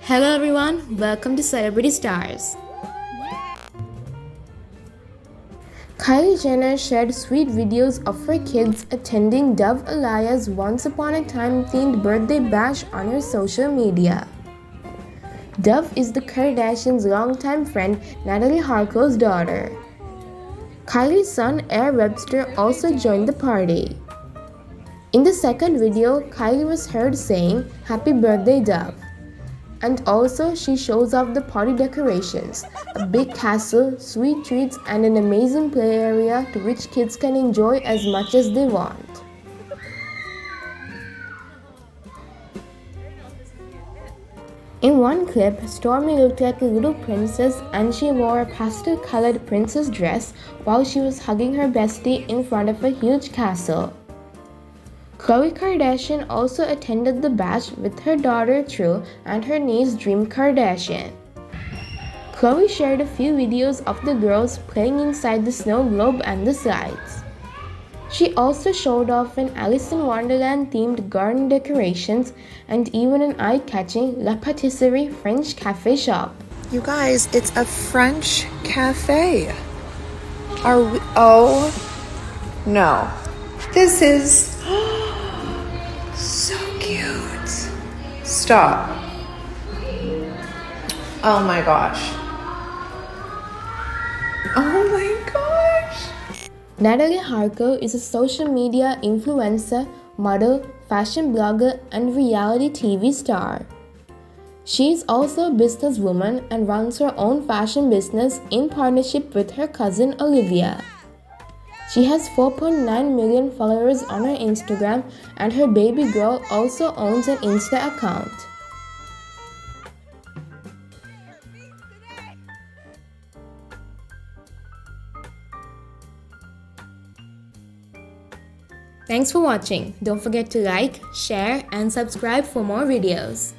Hello everyone, welcome to Celebrity Stars. Kylie Jenner shared sweet videos of her kids attending Dove Alaya's Once Upon a Time themed birthday bash on her social media. Dove is the Kardashians' longtime friend Natalie Harko's daughter. Kylie's son AIRE Webster also joined the party. In the second video, Kylie was heard saying, "Happy birthday, Dove." And also, she shows off the party decorations, a big castle, sweet treats, and an amazing play area to which kids can enjoy as much as they want. In one clip, Stormi looked like a little princess and she wore a pastel-colored princess dress while she was hugging her bestie in front of a huge castle. Khloe Kardashian also attended the bash with her daughter True and her niece Dream Kardashian. Khloe shared a few videos of the girls playing inside the snow globe and the slides. She also showed off an Alice in Wonderland themed garden decorations and even an eye-catching La Patisserie French cafe shop. You guys, it's a French cafe. Are we? Oh no. This is so cute. Stop. Oh my gosh. Oh my gosh. Natalie Harko is a social media influencer, model, fashion blogger, and reality TV star. She is also a businesswoman and runs her own fashion business in partnership with her cousin Olivia. She has 4.9 million followers on her Instagram, and her baby girl also owns an Insta account. Thanks for watching. Don't forget to like, share, and subscribe for more videos.